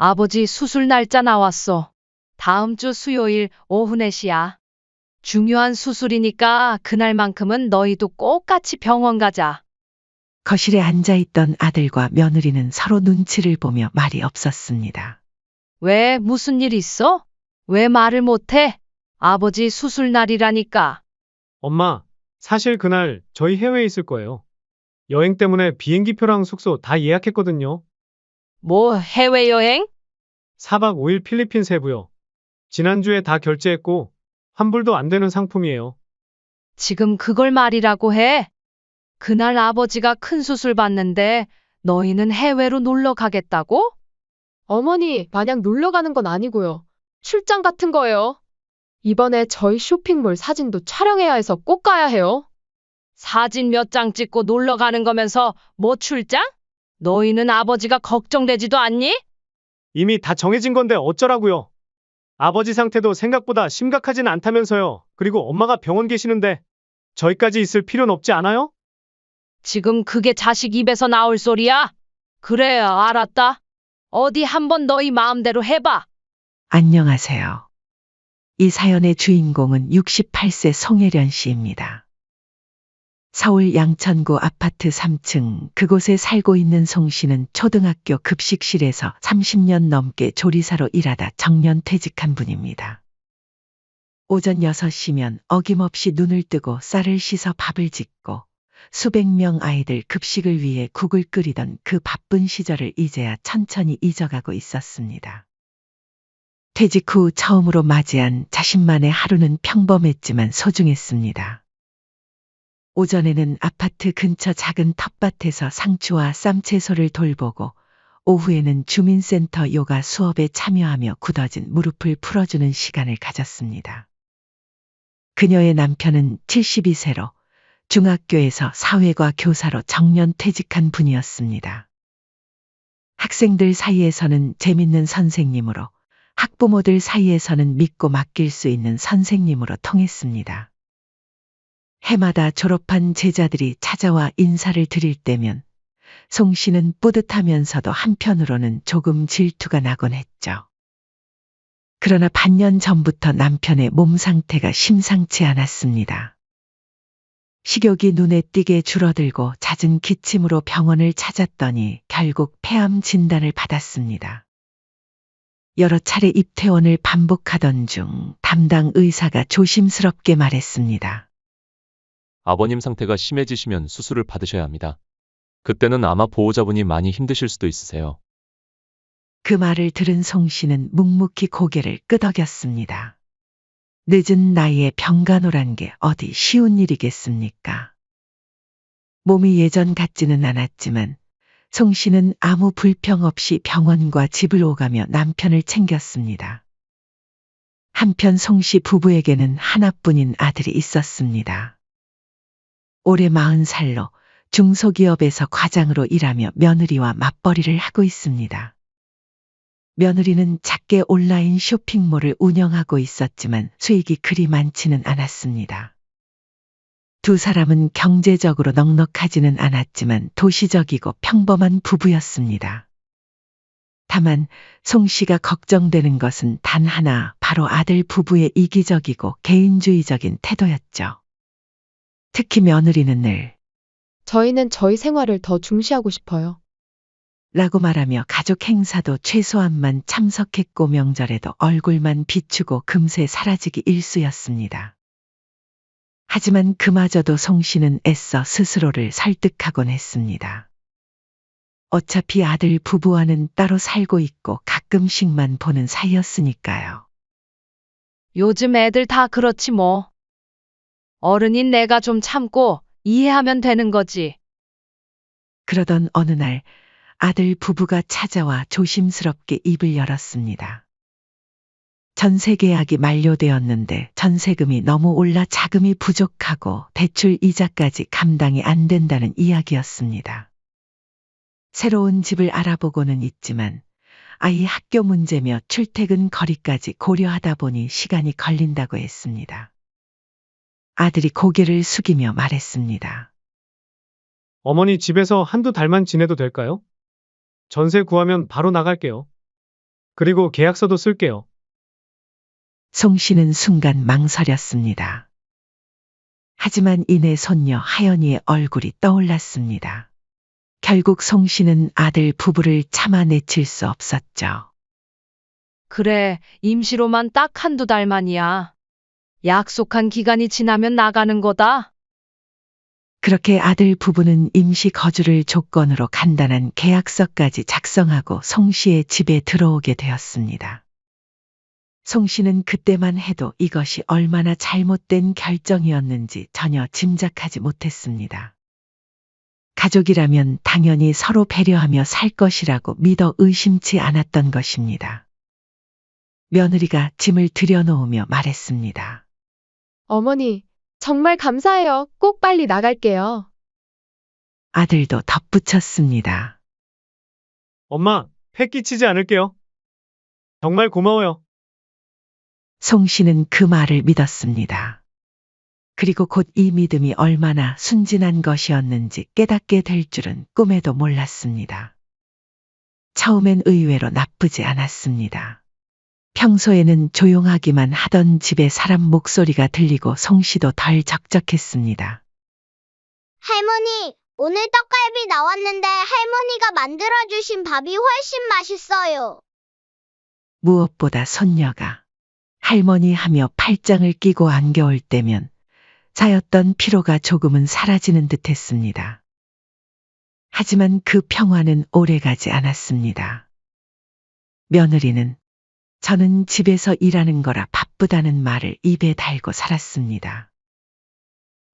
아버지 수술 날짜 나왔어. 다음 주 수요일 오후 4시야. 중요한 수술이니까 그날만큼은 너희도 꼭 같이 병원 가자. 거실에 앉아있던 아들과 며느리는 서로 눈치를 보며 말이 없었습니다. 왜 무슨 일 있어? 왜 말을 못해? 아버지 수술 날이라니까. 엄마, 사실 그날 저희 해외에 있을 거예요. 여행 때문에 비행기표랑 숙소 다 예약했거든요. 뭐 해외여행? 4박 5일 필리핀 세부요. 지난주에 다 결제했고 환불도 안 되는 상품이에요. 지금 그걸 말이라고 해? 그날 아버지가 큰 수술 받는데 너희는 해외로 놀러 가겠다고? 어머니, 마냥 놀러 가는 건 아니고요. 출장 같은 거예요. 이번에 저희 쇼핑몰 사진도 촬영해야 해서 꼭 가야 해요. 사진 몇 장 찍고 놀러 가는 거면서 뭐 출장? 너희는 아버지가 걱정되지도 않니? 이미 다 정해진 건데 어쩌라고요. 아버지 상태도 생각보다 심각하진 않다면서요. 그리고 엄마가 병원 계시는데 저희까지 있을 필요는 없지 않아요? 지금 그게 자식 입에서 나올 소리야? 그래, 알았다. 어디 한번 너희 마음대로 해봐. 안녕하세요. 이 사연의 주인공은 68세 송혜련 씨입니다. 서울 양천구 아파트 3층 그곳에 살고 있는 송 씨는 초등학교 급식실에서 30년 넘게 조리사로 일하다 정년퇴직한 분입니다. 오전 6시면 어김없이 눈을 뜨고 쌀을 씻어 밥을 짓고 수백 명 아이들 급식을 위해 국을 끓이던 그 바쁜 시절을 이제야 천천히 잊어가고 있었습니다. 퇴직 후 처음으로 맞이한 자신만의 하루는 평범했지만 소중했습니다. 오전에는 아파트 근처 작은 텃밭에서 상추와 쌈채소를 돌보고 오후에는 주민센터 요가 수업에 참여하며 굳어진 무릎을 풀어주는 시간을 가졌습니다. 그녀의 남편은 72세로 중학교에서 사회과 교사로 정년퇴직한 분이었습니다. 학생들 사이에서는 재밌는 선생님으로 학부모들 사이에서는 믿고 맡길 수 있는 선생님으로 통했습니다. 해마다 졸업한 제자들이 찾아와 인사를 드릴 때면 송 씨는 뿌듯하면서도 한편으로는 조금 질투가 나곤 했죠. 그러나 반년 전부터 남편의 몸 상태가 심상치 않았습니다. 식욕이 눈에 띄게 줄어들고 잦은 기침으로 병원을 찾았더니 결국 폐암 진단을 받았습니다. 여러 차례 입퇴원을 반복하던 중 담당 의사가 조심스럽게 말했습니다. 아버님 상태가 심해지시면 수술을 받으셔야 합니다. 그때는 아마 보호자분이 많이 힘드실 수도 있으세요. 그 말을 들은 송 씨는 묵묵히 고개를 끄덕였습니다. 늦은 나이에 병간호란 게 어디 쉬운 일이겠습니까? 몸이 예전 같지는 않았지만 송 씨는 아무 불평 없이 병원과 집을 오가며 남편을 챙겼습니다. 한편 송 씨 부부에게는 하나뿐인 아들이 있었습니다. 올해 40살로 중소기업에서 과장으로 일하며 며느리와 맞벌이를 하고 있습니다. 며느리는 작게 온라인 쇼핑몰을 운영하고 있었지만 수익이 그리 많지는 않았습니다. 두 사람은 경제적으로 넉넉하지는 않았지만 도시적이고 평범한 부부였습니다. 다만 송 씨가 걱정되는 것은 단 하나, 바로 아들 부부의 이기적이고 개인주의적인 태도였죠. 특히 며느리는 늘 저희는 저희 생활을 더 중시하고 싶어요. 라고 말하며 가족 행사도 최소한만 참석했고 명절에도 얼굴만 비추고 금세 사라지기 일쑤였습니다. 하지만 그마저도 송 씨는 애써 스스로를 설득하곤 했습니다. 어차피 아들 부부와는 따로 살고 있고 가끔씩만 보는 사이였으니까요. 요즘 애들 다 그렇지 뭐. 어른인 내가 좀 참고 이해하면 되는 거지. 그러던 어느 날 아들 부부가 찾아와 조심스럽게 입을 열었습니다. 전세 계약이 만료되었는데 전세금이 너무 올라 자금이 부족하고 대출 이자까지 감당이 안 된다는 이야기였습니다. 새로운 집을 알아보고는 있지만 아이 학교 문제며 출퇴근 거리까지 고려하다 보니 시간이 걸린다고 했습니다. 아들이 고개를 숙이며 말했습니다. 어머니 집에서 한두 달만 지내도 될까요? 전세 구하면 바로 나갈게요. 그리고 계약서도 쓸게요. 송 씨는 순간 망설였습니다. 하지만 이내 손녀 하연이의 얼굴이 떠올랐습니다. 결국 송 씨는 아들 부부를 참아내칠 수 없었죠. 그래, 임시로만 딱 한두 달만이야. 약속한 기간이 지나면 나가는 거다. 그렇게 아들 부부는 임시 거주를 조건으로 간단한 계약서까지 작성하고 송 씨의 집에 들어오게 되었습니다. 송 씨는 그때만 해도 이것이 얼마나 잘못된 결정이었는지 전혀 짐작하지 못했습니다. 가족이라면 당연히 서로 배려하며 살 것이라고 믿어 의심치 않았던 것입니다. 며느리가 짐을 들여놓으며 말했습니다. 어머니, 정말 감사해요. 꼭 빨리 나갈게요. 아들도 덧붙였습니다. 엄마, 폐 끼치지 않을게요. 정말 고마워요. 송 씨는 그 말을 믿었습니다. 그리고 곧 이 믿음이 얼마나 순진한 것이었는지 깨닫게 될 줄은 꿈에도 몰랐습니다. 처음엔 의외로 나쁘지 않았습니다. 평소에는 조용하기만 하던 집에 사람 목소리가 들리고 송 씨도 덜 적적했습니다. 할머니, 오늘 떡갈비 나왔는데 할머니가 만들어주신 밥이 훨씬 맛있어요. 무엇보다 손녀가 할머니 하며 팔짱을 끼고 안겨올 때면 쌓였던 피로가 조금은 사라지는 듯했습니다. 하지만 그 평화는 오래가지 않았습니다. 며느리는 저는 집에서 일하는 거라 바쁘다는 말을 입에 달고 살았습니다.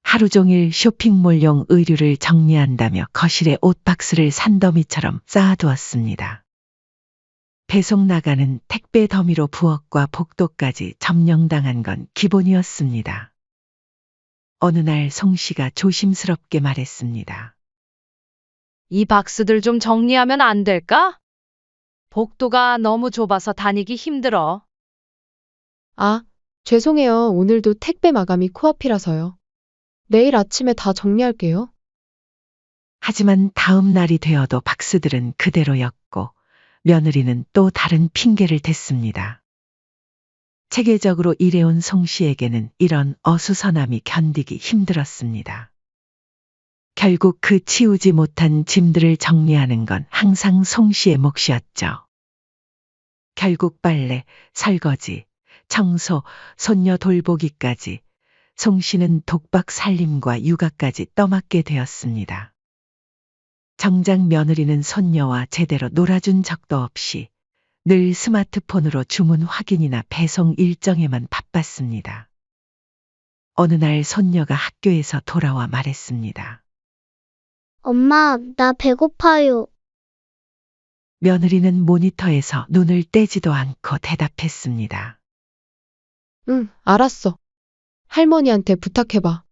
하루 종일 쇼핑몰용 의류를 정리한다며 거실에 옷박스를 산더미처럼 쌓아두었습니다. 배송 나가는 택배 더미로 부엌과 복도까지 점령당한 건 기본이었습니다. 어느 날 송 씨가 조심스럽게 말했습니다. 이 박스들 좀 정리하면 안 될까? 복도가 너무 좁아서 다니기 힘들어. 아, 죄송해요. 오늘도 택배 마감이 코앞이라서요. 내일 아침에 다 정리할게요. 하지만 다음 날이 되어도 박스들은 그대로였고 며느리는 또 다른 핑계를 댔습니다. 체계적으로 일해온 송 씨에게는 이런 어수선함이 견디기 힘들었습니다. 결국 그 치우지 못한 짐들을 정리하는 건 항상 송 씨의 몫이었죠. 결국 빨래, 설거지, 청소, 손녀 돌보기까지 송 씨는 독박 살림과 육아까지 떠맡게 되었습니다. 정작 며느리는 손녀와 제대로 놀아준 적도 없이 늘 스마트폰으로 주문 확인이나 배송 일정에만 바빴습니다. 어느 날 손녀가 학교에서 돌아와 말했습니다. 엄마, 나 배고파요. 며느리는 모니터에서 눈을 떼지도 않고 대답했습니다. 응, 알았어. 할머니한테 부탁해봐.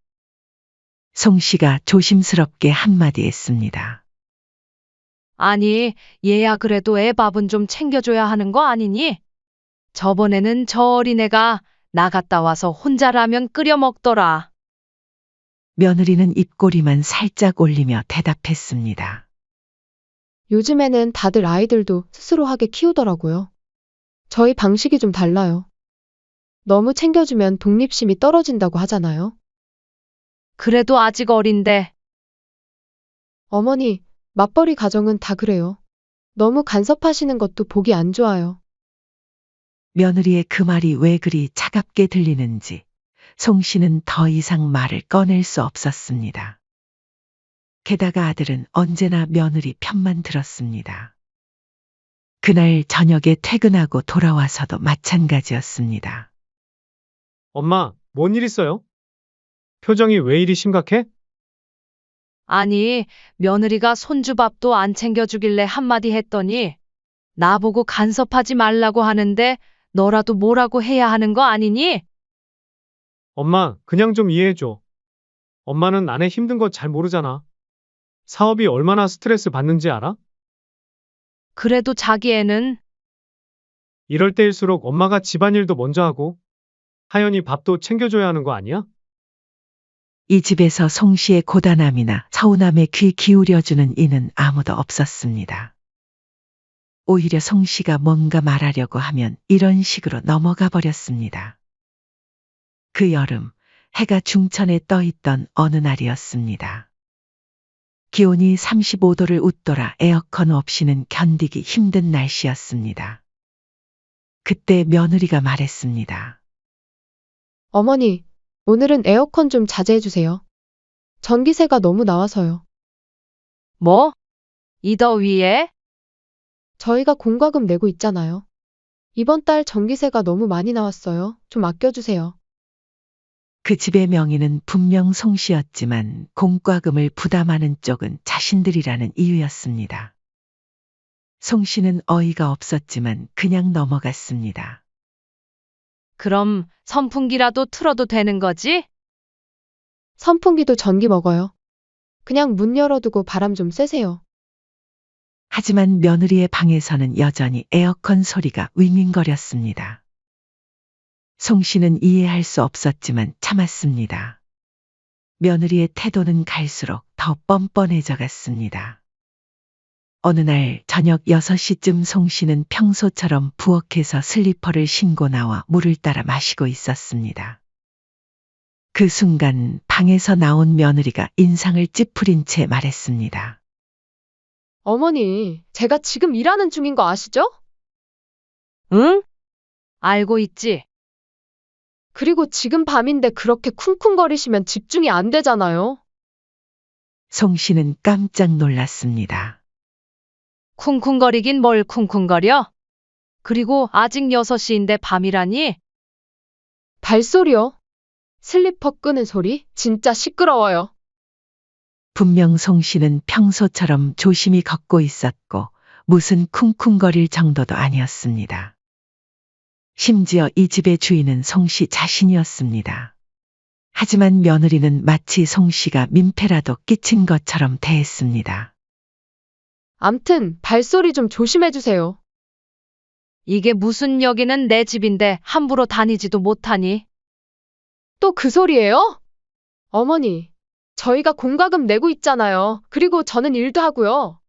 송 씨가 조심스럽게 한마디 했습니다. 아니, 얘야 그래도 애 밥은 좀 챙겨줘야 하는 거 아니니? 저번에는 저 어린애가 나갔다 와서 혼자 라면 끓여 먹더라. 며느리는 입꼬리만 살짝 올리며 대답했습니다. 요즘에는 다들 아이들도 스스로 하게 키우더라고요. 저희 방식이 좀 달라요. 너무 챙겨주면 독립심이 떨어진다고 하잖아요. 그래도 아직 어린데. 어머니, 맞벌이 가정은 다 그래요. 너무 간섭하시는 것도 보기 안 좋아요. 며느리의 그 말이 왜 그리 차갑게 들리는지 송 씨는 더 이상 말을 꺼낼 수 없었습니다. 게다가 아들은 언제나 며느리 편만 들었습니다. 그날 저녁에 퇴근하고 돌아와서도 마찬가지였습니다. 엄마, 뭔 일 있어요? 표정이 왜 이리 심각해? 아니, 며느리가 손주밥도 안 챙겨주길래 한마디 했더니 나보고 간섭하지 말라고 하는데 너라도 뭐라고 해야 하는 거 아니니? 엄마, 그냥 좀 이해해줘. 엄마는 아내 힘든 거 잘 모르잖아. 사업이 얼마나 스트레스 받는지 알아? 그래도 자기 애는 이럴 때일수록 엄마가 집안일도 먼저 하고 하연이 밥도 챙겨줘야 하는 거 아니야? 이 집에서 송 씨의 고단함이나 서운함에 귀 기울여주는 이는 아무도 없었습니다. 오히려 송 씨가 뭔가 말하려고 하면 이런 식으로 넘어가 버렸습니다. 그 여름, 해가 중천에 떠 있던 어느 날이었습니다. 기온이 35도를 웃돌아 에어컨 없이는 견디기 힘든 날씨였습니다. 그때 며느리가 말했습니다. 어머니, 오늘은 에어컨 좀 자제해 주세요. 전기세가 너무 나와서요. 뭐? 이 더위에? 저희가 공과금 내고 있잖아요. 이번 달 전기세가 너무 많이 나왔어요. 좀 아껴주세요. 그 집의 명의는 분명 송 씨였지만 공과금을 부담하는 쪽은 자신들이라는 이유였습니다. 송 씨는 어이가 없었지만 그냥 넘어갔습니다. 그럼 선풍기라도 틀어도 되는 거지? 선풍기도 전기 먹어요. 그냥 문 열어두고 바람 좀 쐬세요. 하지만 며느리의 방에서는 여전히 에어컨 소리가 윙윙거렸습니다. 송 씨는 이해할 수 없었지만 참았습니다. 며느리의 태도는 갈수록 더 뻔뻔해져 갔습니다. 어느 날 저녁 6시쯤 송 씨는 평소처럼 부엌에서 슬리퍼를 신고 나와 물을 따라 마시고 있었습니다. 그 순간 방에서 나온 며느리가 인상을 찌푸린 채 말했습니다. 어머니, 제가 지금 일하는 중인 거 아시죠? 응? 알고 있지. 그리고 지금 밤인데 그렇게 쿵쿵거리시면 집중이 안 되잖아요. 송 씨는 깜짝 놀랐습니다. 쿵쿵거리긴 뭘 쿵쿵거려? 그리고 아직 6시인데 밤이라니? 발소리요. 슬리퍼 끄는 소리 진짜 시끄러워요. 분명 송 씨는 평소처럼 조심히 걷고 있었고 무슨 쿵쿵거릴 정도도 아니었습니다. 심지어 이 집의 주인은 송 씨 자신이었습니다. 하지만 며느리는 마치 송 씨가 민폐라도 끼친 것처럼 대했습니다. 암튼 발소리 좀 조심해 주세요. 이게 무슨 여기는 내 집인데 함부로 다니지도 못하니? 또 그 소리예요? 어머니, 저희가 공과금 내고 있잖아요. 그리고 저는 일도 하고요.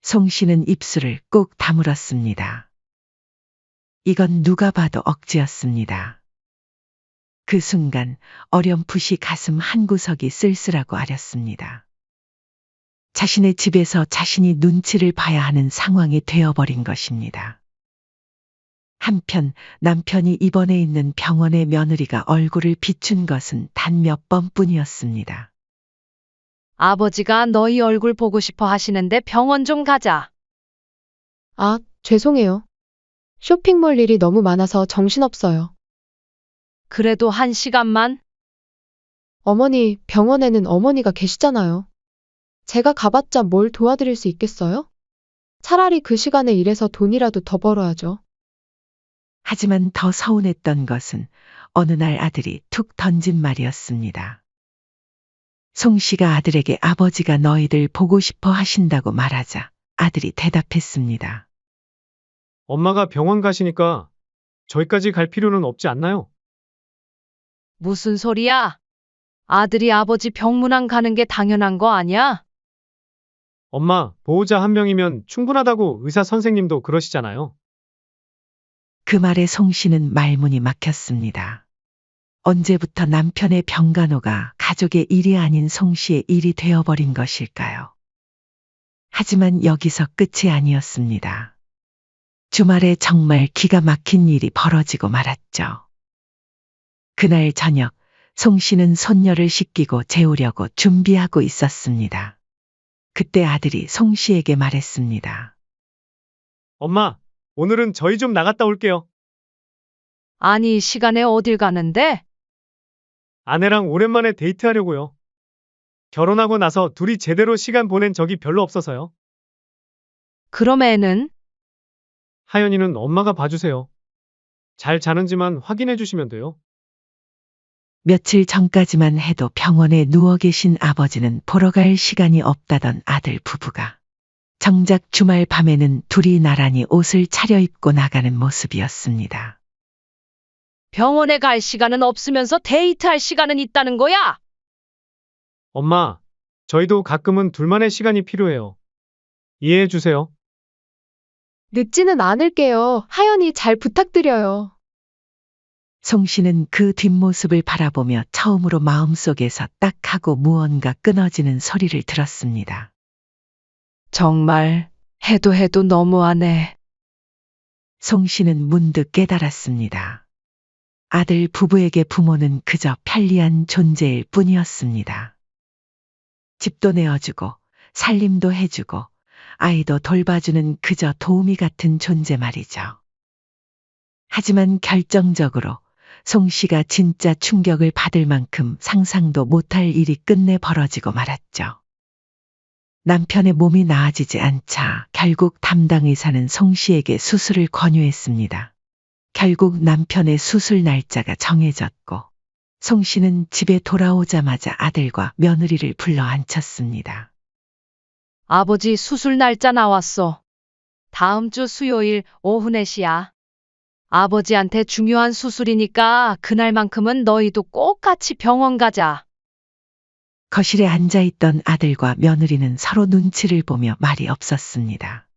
송 씨는 입술을 꾹 다물었습니다. 이건 누가 봐도 억지였습니다. 그 순간 어렴풋이 가슴 한구석이 쓸쓸하고 아렸습니다. 자신의 집에서 자신이 눈치를 봐야 하는 상황이 되어버린 것입니다. 한편 남편이 입원해 있는 병원의 며느리가 얼굴을 비춘 것은 단 몇 번뿐이었습니다. 아버지가 너희 얼굴 보고 싶어 하시는데 병원 좀 가자. 아, 죄송해요. 쇼핑몰 일이 너무 많아서 정신없어요. 그래도 1시간만? 어머니, 병원에는 어머니가 계시잖아요. 제가 가봤자 뭘 도와드릴 수 있겠어요? 차라리 그 시간에 일해서 돈이라도 더 벌어야죠. 하지만 더 서운했던 것은 어느 날 아들이 툭 던진 말이었습니다. 송 씨가 아들에게 아버지가 너희들 보고 싶어 하신다고 말하자 아들이 대답했습니다. 엄마가 병원 가시니까 저희까지 갈 필요는 없지 않나요? 무슨 소리야? 아들이 아버지 병문안 가는 게 당연한 거 아니야? 엄마, 보호자 한 명이면 충분하다고 의사 선생님도 그러시잖아요. 그 말에 송 씨는 말문이 막혔습니다. 언제부터 남편의 병간호가 가족의 일이 아닌 송 씨의 일이 되어버린 것일까요? 하지만 여기서 끝이 아니었습니다. 주말에 정말 기가 막힌 일이 벌어지고 말았죠. 그날 저녁, 송 씨는 손녀를 씻기고 재우려고 준비하고 있었습니다. 그때 아들이 송 씨에게 말했습니다. 엄마, 오늘은 저희 좀 나갔다 올게요. 아니, 이 시간에 어딜 가는데? 아내랑 오랜만에 데이트하려고요. 결혼하고 나서 둘이 제대로 시간 보낸 적이 별로 없어서요. 그럼 애는? 하연이는 엄마가 봐주세요. 잘 자는지만 확인해 주시면 돼요. 며칠 전까지만 해도 병원에 누워 계신 아버지는 보러 갈 시간이 없다던 아들 부부가 정작 주말 밤에는 둘이 나란히 옷을 차려입고 나가는 모습이었습니다. 병원에 갈 시간은 없으면서 데이트할 시간은 있다는 거야? 엄마, 저희도 가끔은 둘만의 시간이 필요해요. 이해해 주세요. 늦지는 않을게요. 하연이 잘 부탁드려요. 송 씨는 그 뒷모습을 바라보며 처음으로 마음속에서 딱 하고 무언가 끊어지는 소리를 들었습니다. 정말 해도 너무하네. 송 씨는 문득 깨달았습니다. 아들 부부에게 부모는 그저 편리한 존재일 뿐이었습니다. 집도 내어주고 살림도 해주고 아이도 돌봐주는 그저 도우미 같은 존재 말이죠. 하지만 결정적으로 송 씨가 진짜 충격을 받을 만큼 상상도 못할 일이 끝내 벌어지고 말았죠. 남편의 몸이 나아지지 않자 결국 담당 의사는 송 씨에게 수술을 권유했습니다. 결국 남편의 수술 날짜가 정해졌고 송 씨는 집에 돌아오자마자 아들과 며느리를 불러 앉혔습니다. 아버지 수술 날짜 나왔어. 다음 주 수요일 오후 4시야. 아버지한테 중요한 수술이니까 그날만큼은 너희도 꼭 같이 병원 가자. 거실에 앉아있던 아들과 며느리는 서로 눈치를 보며 말이 없었습니다.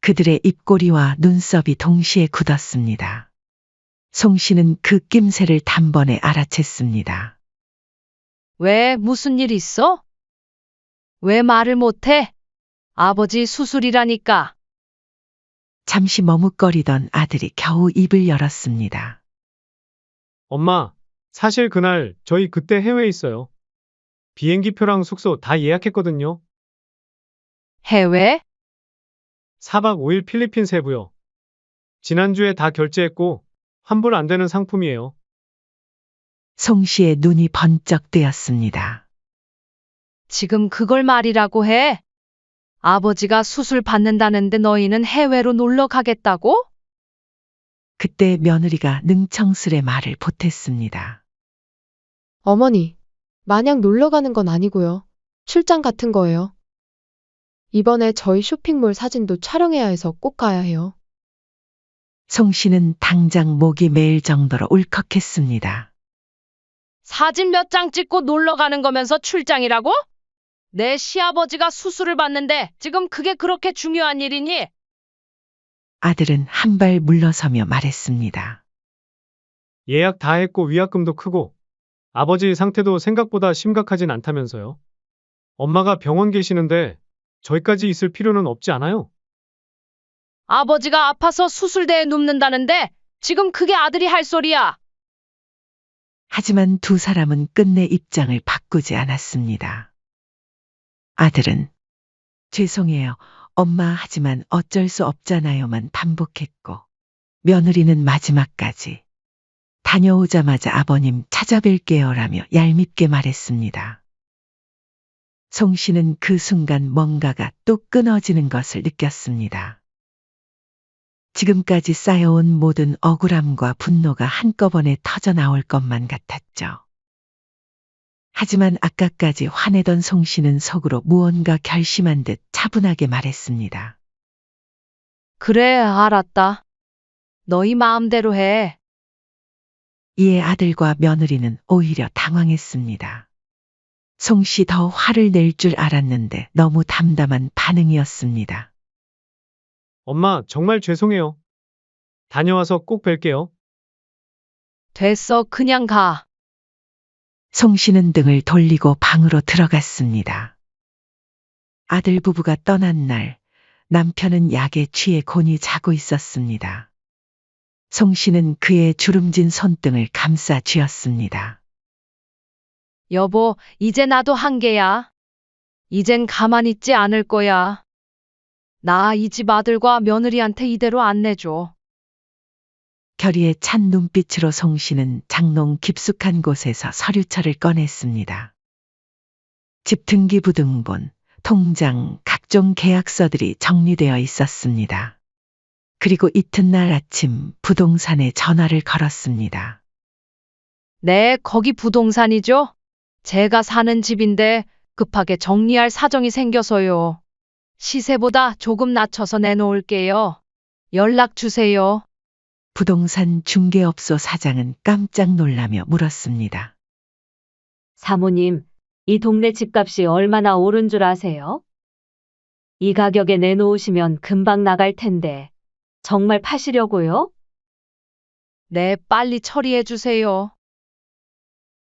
그들의 입꼬리와 눈썹이 동시에 굳었습니다. 송 씨는 그 낌새를 단번에 알아챘습니다. 왜 무슨 일 있어? 왜 말을 못해? 아버지 수술이라니까. 잠시 머뭇거리던 아들이 겨우 입을 열었습니다. 엄마, 사실 그날 저희 그때 해외에 있어요. 비행기표랑 숙소 다 예약했거든요. 해외? 4박 5일 필리핀 세부요. 지난주에 다 결제했고 환불 안 되는 상품이에요. 송 씨의 눈이 번쩍 뜨였습니다. 지금 그걸 말이라고 해? 아버지가 수술 받는다는데 너희는 해외로 놀러 가겠다고? 그때 며느리가 능청스레 말을 보탰습니다. 어머니, 마냥 놀러 가는 건 아니고요. 출장 같은 거예요. 이번에 저희 쇼핑몰 사진도 촬영해야 해서 꼭 가야 해요. 송 씨는 당장 목이 메일 정도로 울컥했습니다. 사진 몇 장 찍고 놀러 가는 거면서 출장이라고? 내 시아버지가 수술을 받는데 지금 그게 그렇게 중요한 일이니? 아들은 한 발 물러서며 말했습니다. 예약 다 했고 위약금도 크고 아버지 상태도 생각보다 심각하진 않다면서요. 엄마가 병원 계시는데 저희까지 있을 필요는 없지 않아요? 아버지가 아파서 수술대에 눕는다는데 지금 그게 아들이 할 소리야. 하지만 두 사람은 끝내 입장을 바꾸지 않았습니다. 아들은 죄송해요, 엄마 하지만 어쩔 수 없잖아요만 반복했고 며느리는 마지막까지 다녀오자마자 아버님 찾아뵐게요라며 얄밉게 말했습니다. 송 씨는 그 순간 뭔가가 뚝 끊어지는 것을 느꼈습니다. 지금까지 쌓여온 모든 억울함과 분노가 한꺼번에 터져 나올 것만 같았죠. 하지만 아까까지 화내던 송 씨는 속으로 무언가 결심한 듯 차분하게 말했습니다. 그래, 알았다. 너희 마음대로 해. 이에 아들과 며느리는 오히려 당황했습니다. 송 씨 더 화를 낼 줄 알았는데 너무 담담한 반응이었습니다. 엄마, 정말 죄송해요. 다녀와서 꼭 뵐게요. 됐어, 그냥 가. 송 씨는 등을 돌리고 방으로 들어갔습니다. 아들 부부가 떠난 날, 남편은 약에 취해 곤히 자고 있었습니다. 송 씨는 그의 주름진 손등을 감싸 쥐었습니다. 여보, 이제 나도 한계야. 이젠 가만히 있지 않을 거야. 나 이 집 아들과 며느리한테 이대로 안 내줘. 결의에 찬 눈빛으로 송 씨는 장롱 깊숙한 곳에서 서류철을 꺼냈습니다. 집 등기부등본, 통장, 각종 계약서들이 정리되어 있었습니다. 그리고 이튿날 아침 부동산에 전화를 걸었습니다. 네, 거기 부동산이죠? 제가 사는 집인데 급하게 정리할 사정이 생겨서요. 시세보다 조금 낮춰서 내놓을게요. 연락 주세요. 부동산 중개업소 사장은 깜짝 놀라며 물었습니다. 사모님, 이 동네 집값이 얼마나 오른 줄 아세요? 이 가격에 내놓으시면 금방 나갈 텐데. 정말 파시려고요? 네, 빨리 처리해 주세요.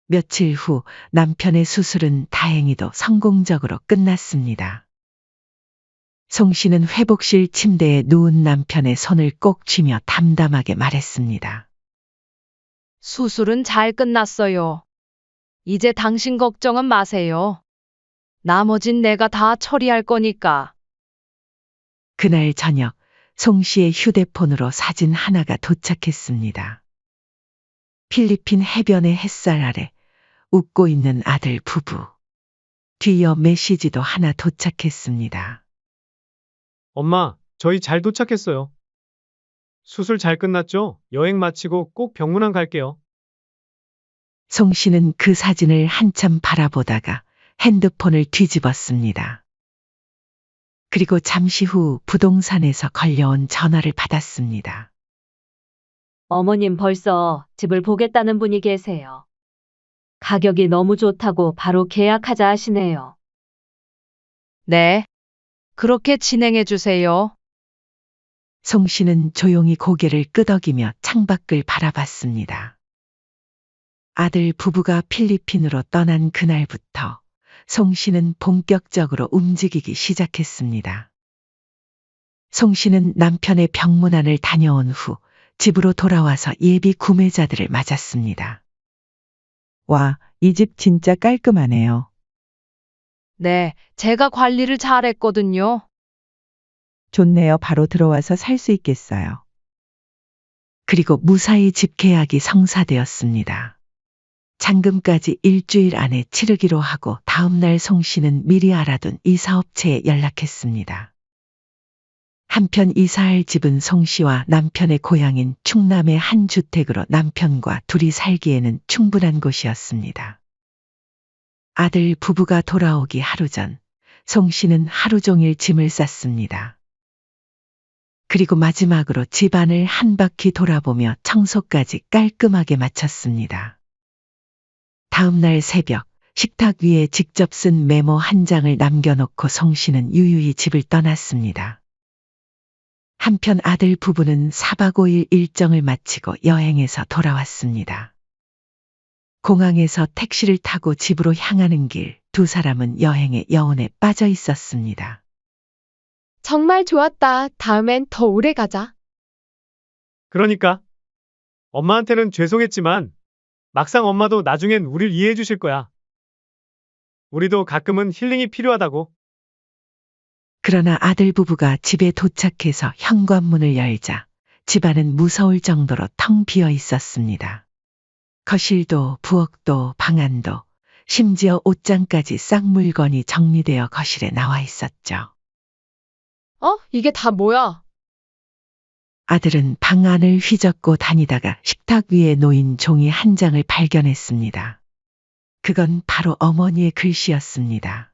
며칠 후 남편의 수술은 다행히도 성공적으로 끝났습니다. 송 씨는 회복실 침대에 누운 남편의 손을 꼭 쥐며 담담하게 말했습니다. 수술은 잘 끝났어요. 이제 당신 걱정은 마세요. 나머진 내가 다 처리할 거니까. 그날 저녁 송 씨의 휴대폰으로 사진 하나가 도착했습니다. 필리핀 해변의 햇살 아래 웃고 있는 아들 부부. 뒤이어 메시지도 하나 도착했습니다. 엄마, 저희 잘 도착했어요. 수술 잘 끝났죠? 여행 마치고 꼭 병문안 갈게요. 송 씨는 그 사진을 한참 바라보다가 핸드폰을 뒤집었습니다. 그리고 잠시 후 부동산에서 걸려온 전화를 받았습니다. 어머님 벌써 집을 보겠다는 분이 계세요. 가격이 너무 좋다고 바로 계약하자 하시네요. 네. 그렇게 진행해 주세요. 송 씨는 조용히 고개를 끄덕이며 창밖을 바라봤습니다. 아들 부부가 필리핀으로 떠난 그날부터 송 씨는 본격적으로 움직이기 시작했습니다. 송 씨는 남편의 병문안을 다녀온 후 집으로 돌아와서 예비 구매자들을 맞았습니다. 와, 이 집 진짜 깔끔하네요. 네, 제가 관리를 잘했거든요. 좋네요. 바로 들어와서 살 수 있겠어요. 그리고 무사히 집 계약이 성사되었습니다. 잔금까지 일주일 안에 치르기로 하고 다음날 송 씨는 미리 알아둔 이사업체에 연락했습니다. 한편 이사할 집은 송 씨와 남편의 고향인 충남의 한 주택으로 남편과 둘이 살기에는 충분한 곳이었습니다. 아들 부부가 돌아오기 하루 전, 송 씨는 하루 종일 짐을 쌌습니다. 그리고 마지막으로 집안을 한 바퀴 돌아보며 청소까지 깔끔하게 마쳤습니다. 다음 날 새벽, 식탁 위에 직접 쓴 메모 한 장을 남겨놓고 송 씨는 유유히 집을 떠났습니다. 한편 아들 부부는 4박 5일 일정을 마치고 여행에서 돌아왔습니다. 공항에서 택시를 타고 집으로 향하는 길, 두 사람은 여행의 여운에 빠져 있었습니다. 정말 좋았다. 다음엔 더 오래 가자. 그러니까 엄마한테는 죄송했지만 막상 엄마도 나중엔 우릴 이해해 주실 거야. 우리도 가끔은 힐링이 필요하다고. 그러나 아들 부부가 집에 도착해서 현관문을 열자 집안은 무서울 정도로 텅 비어 있었습니다. 거실도 부엌도 방안도 심지어 옷장까지 싹 물건이 정리되어 거실에 나와 있었죠. 이게 다 뭐야? 아들은 방 안을 휘젓고 다니다가 식탁 위에 놓인 종이 한 장을 발견했습니다. 그건 바로 어머니의 글씨였습니다.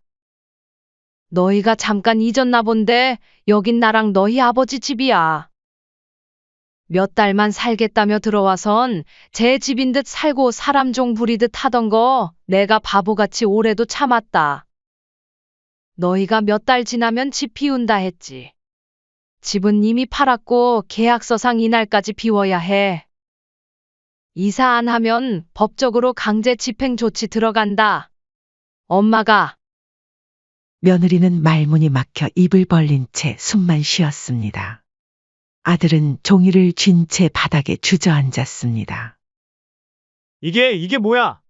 너희가 잠깐 잊었나 본데 여긴 나랑 너희 아버지 집이야. 몇 달만 살겠다며 들어와선 제 집인 듯 살고 사람 종 부리듯 하던 거 내가 바보같이 오래도 참았다. 너희가 몇 달 지나면 집 비운다 했지. 집은 이미 팔았고 계약서상 이날까지 비워야 해. 이사 안 하면 법적으로 강제 집행 조치 들어간다. 엄마가. 며느리는 말문이 막혀 입을 벌린 채 숨만 쉬었습니다. 아들은 종이를 쥔 채 바닥에 주저앉았습니다. 이게 뭐야?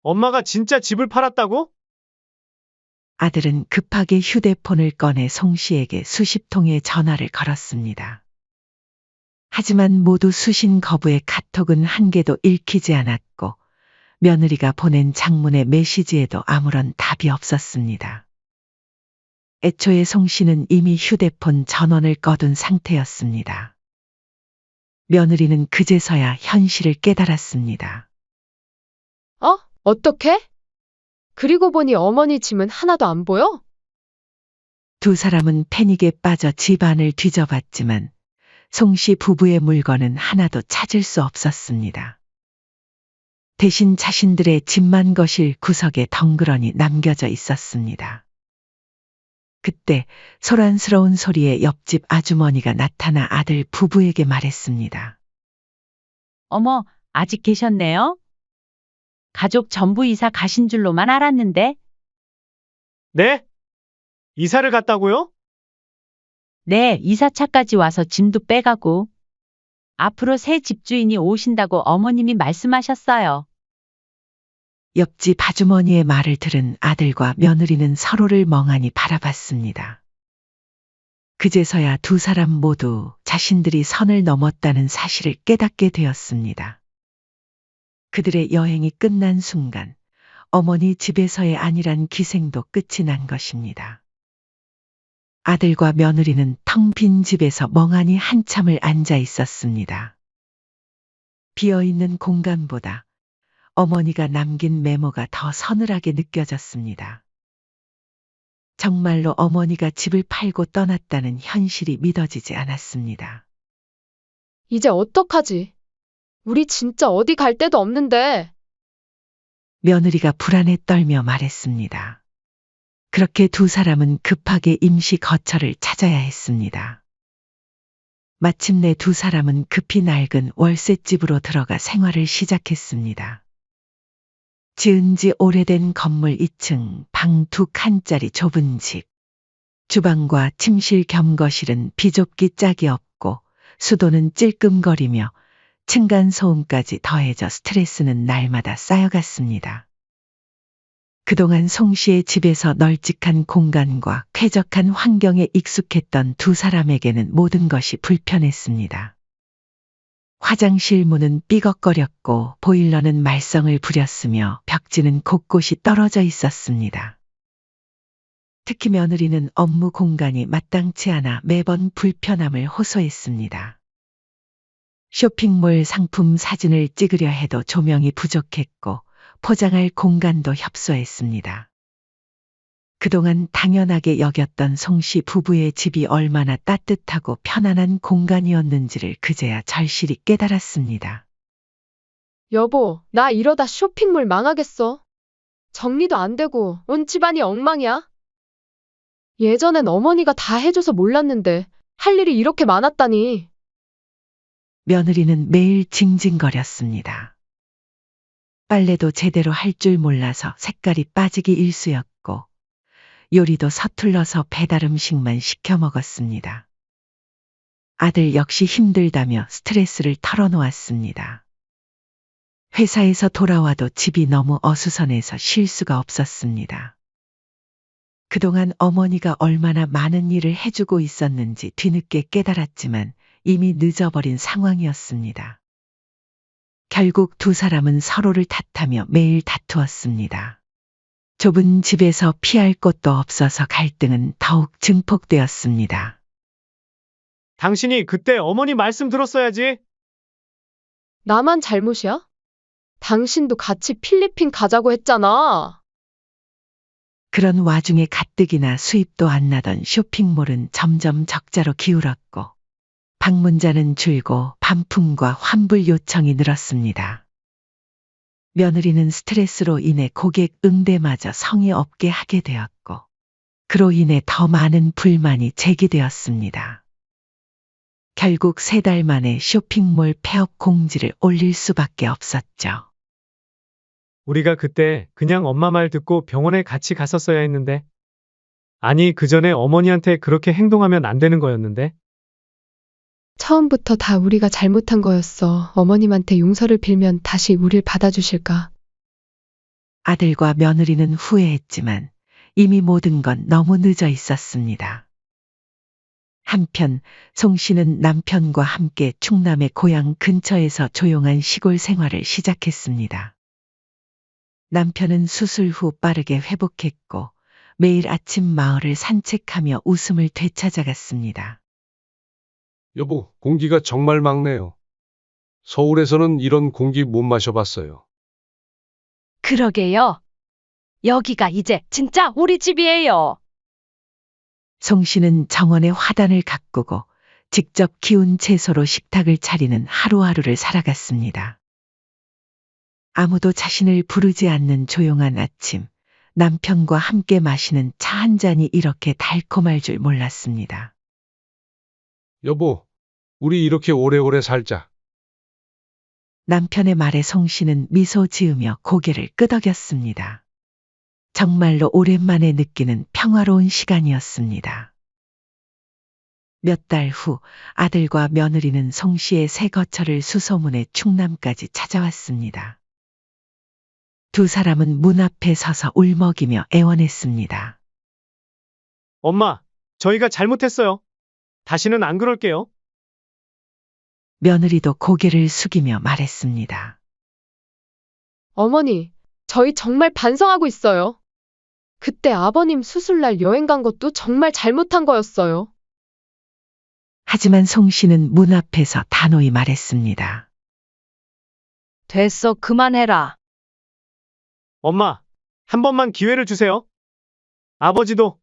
엄마가 진짜 집을 팔았다고? 아들은 급하게 휴대폰을 꺼내 송 씨에게 수십 통의 전화를 걸었습니다. 하지만 모두 수신 거부의 카톡은 한 개도 읽히지 않았고 며느리가 보낸 장문의 메시지에도 아무런 답이 없었습니다. 애초에 송 씨는 이미 휴대폰 전원을 꺼둔 상태였습니다. 며느리는 그제서야 현실을 깨달았습니다. 어떡해? 그리고 보니 어머니 짐은 하나도 안 보여? 두 사람은 패닉에 빠져 집안을 뒤져봤지만 송 씨 부부의 물건은 하나도 찾을 수 없었습니다. 대신 자신들의 집만 거실 구석에 덩그러니 남겨져 있었습니다. 그때 소란스러운 소리에 옆집 아주머니가 나타나 아들 부부에게 말했습니다. 어머, 아직 계셨네요? 가족 전부 이사 가신 줄로만 알았는데. 네? 이사를 갔다고요? 네, 이사차까지 와서 짐도 빼가고. 앞으로 새 집주인이 오신다고 어머님이 말씀하셨어요. 옆집 아주머니의 말을 들은 아들과 며느리는 서로를 멍하니 바라봤습니다. 그제서야 두 사람 모두 자신들이 선을 넘었다는 사실을 깨닫게 되었습니다. 그들의 여행이 끝난 순간 어머니 집에서의 안일한 기생도 끝이 난 것입니다. 아들과 며느리는 텅 빈 집에서 멍하니 한참을 앉아 있었습니다. 비어있는 공간보다 어머니가 남긴 메모가 더 서늘하게 느껴졌습니다. 정말로 어머니가 집을 팔고 떠났다는 현실이 믿어지지 않았습니다. 이제 어떡하지? 우리 진짜 어디 갈 데도 없는데. 며느리가 불안에 떨며 말했습니다. 그렇게 두 사람은 급하게 임시 거처를 찾아야 했습니다. 마침내 두 사람은 급히 낡은 월세집으로 들어가 생활을 시작했습니다. 지은 지 오래된 건물 2층 방 2칸짜리 좁은 집. 주방과 침실 겸 거실은 비좁기 짝이 없고 수도는 찔끔거리며 층간소음까지 더해져 스트레스는 날마다 쌓여갔습니다. 그동안 송 씨의 집에서 널찍한 공간과 쾌적한 환경에 익숙했던 두 사람에게는 모든 것이 불편했습니다. 화장실 문은 삐걱거렸고 보일러는 말썽을 부렸으며 벽지는 곳곳이 떨어져 있었습니다. 특히 며느리는 업무 공간이 마땅치 않아 매번 불편함을 호소했습니다. 쇼핑몰 상품 사진을 찍으려 해도 조명이 부족했고 포장할 공간도 협소했습니다. 그동안 당연하게 여겼던 송씨 부부의 집이 얼마나 따뜻하고 편안한 공간이었는지를 그제야 절실히 깨달았습니다. 여보, 나 이러다 쇼핑몰 망하겠어. 정리도 안 되고 온 집안이 엉망이야. 예전엔 어머니가 다 해줘서 몰랐는데 할 일이 이렇게 많았다니. 며느리는 매일 징징거렸습니다. 빨래도 제대로 할 줄 몰라서 색깔이 빠지기 일쑤였고 요리도 서툴러서 배달 음식만 시켜 먹었습니다. 아들 역시 힘들다며 스트레스를 털어놓았습니다. 회사에서 돌아와도 집이 너무 어수선해서 쉴 수가 없었습니다. 그동안 어머니가 얼마나 많은 일을 해주고 있었는지 뒤늦게 깨달았지만 이미 늦어버린 상황이었습니다. 결국 두 사람은 서로를 탓하며 매일 다투었습니다. 좁은 집에서 피할 곳도 없어서 갈등은 더욱 증폭되었습니다. 당신이 그때 어머니 말씀 들었어야지. 나만 잘못이야? 당신도 같이 필리핀 가자고 했잖아. 그런 와중에 가뜩이나 수입도 안 나던 쇼핑몰은 점점 적자로 기울었고 방문자는 줄고 반품과 환불 요청이 늘었습니다. 며느리는 스트레스로 인해 고객 응대마저 성의 없게 하게 되었고 그로 인해 더 많은 불만이 제기되었습니다. 결국 3달 만에 쇼핑몰 폐업 공지를 올릴 수밖에 없었죠. 우리가 그때 그냥 엄마 말 듣고 병원에 같이 갔었어야 했는데. 아니, 그 전에 어머니한테 그렇게 행동하면 안 되는 거였는데. 처음부터 다 우리가 잘못한 거였어. 어머님한테 용서를 빌면 다시 우릴 받아주실까? 아들과 며느리는 후회했지만 이미 모든 건 너무 늦어 있었습니다. 한편 송 씨는 남편과 함께 충남의 고향 근처에서 조용한 시골 생활을 시작했습니다. 남편은 수술 후 빠르게 회복했고 매일 아침 마을을 산책하며 웃음을 되찾아갔습니다. 여보, 공기가 정말 맑네요. 서울에서는 이런 공기 못 마셔봤어요. 그러게요. 여기가 이제 진짜 우리 집이에요. 송 씨는 정원에 화단을 가꾸고 직접 키운 채소로 식탁을 차리는 하루하루를 살아갔습니다. 아무도 자신을 부르지 않는 조용한 아침, 남편과 함께 마시는 차 한 잔이 이렇게 달콤할 줄 몰랐습니다. 여보, 우리 이렇게 오래오래 살자. 남편의 말에 송 씨는 미소 지으며 고개를 끄덕였습니다. 정말로 오랜만에 느끼는 평화로운 시간이었습니다. 몇 달 후 아들과 며느리는 송 씨의 새 거처를 수소문해 충남까지 찾아왔습니다. 두 사람은 문 앞에 서서 울먹이며 애원했습니다. 엄마, 저희가 잘못했어요. 다시는 안 그럴게요. 며느리도 고개를 숙이며 말했습니다. 어머니, 저희 정말 반성하고 있어요. 그때 아버님 수술날 여행 간 것도 정말 잘못한 거였어요. 하지만 송 씨는 문 앞에서 단호히 말했습니다. 됐어, 그만해라. 엄마, 한 번만 기회를 주세요. 아버지도.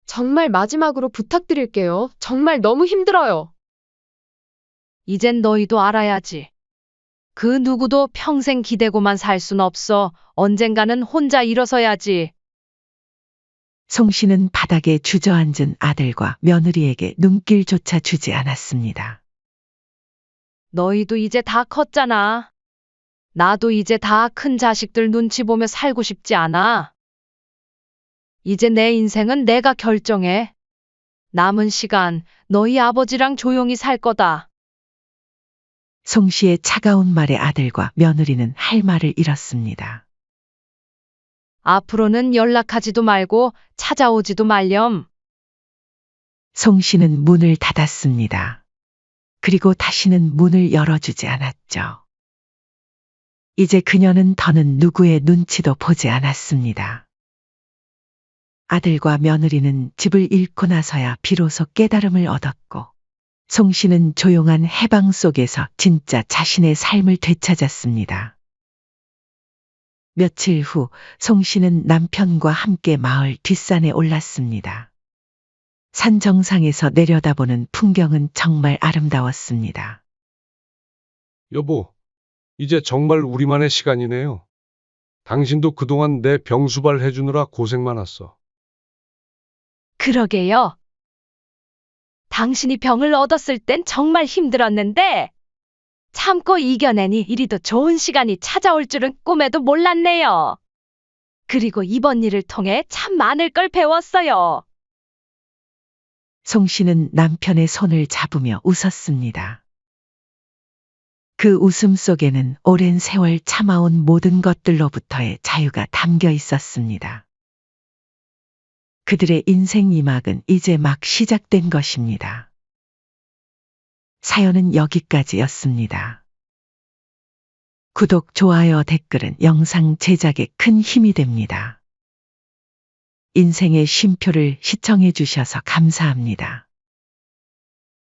정말 마지막으로 부탁드릴게요. 정말 너무 힘들어요. 이젠 너희도 알아야지. 그 누구도 평생 기대고만 살 순 없어. 언젠가는 혼자 일어서야지. 송 씨는 바닥에 주저앉은 아들과 며느리에게 눈길조차 주지 않았습니다. 너희도 이제 다 컸잖아. 나도 이제 다 큰 자식들 눈치 보며 살고 싶지 않아. 이제 내 인생은 내가 결정해. 남은 시간 너희 아버지랑 조용히 살 거다. 송 씨의 차가운 말에 아들과 며느리는 할 말을 잃었습니다. 앞으로는 연락하지도 말고 찾아오지도 말렴. 송 씨는 문을 닫았습니다. 그리고 다시는 문을 열어주지 않았죠. 이제 그녀는 더는 누구의 눈치도 보지 않았습니다. 아들과 며느리는 집을 잃고 나서야 비로소 깨달음을 얻었고, 송 씨는 조용한 해방 속에서 진짜 자신의 삶을 되찾았습니다. 며칠 후 송 씨는 남편과 함께 마을 뒷산에 올랐습니다. 산 정상에서 내려다보는 풍경은 정말 아름다웠습니다. 여보, 이제 정말 우리만의 시간이네요. 당신도 그동안 내 병수발 해주느라 고생 많았어. 그러게요. 당신이 병을 얻었을 땐 정말 힘들었는데 참고 이겨내니 이리도 좋은 시간이 찾아올 줄은 꿈에도 몰랐네요. 그리고 이번 일을 통해 참 많을 걸 배웠어요. 송 씨는 남편의 손을 잡으며 웃었습니다. 그 웃음 속에는 오랜 세월 참아온 모든 것들로부터의 자유가 담겨 있었습니다. 그들의 인생 2막은 이제 막 시작된 것입니다. 사연은 여기까지였습니다. 구독, 좋아요, 댓글은 영상 제작에 큰 힘이 됩니다. 인생의 쉼표를 시청해 주셔서 감사합니다.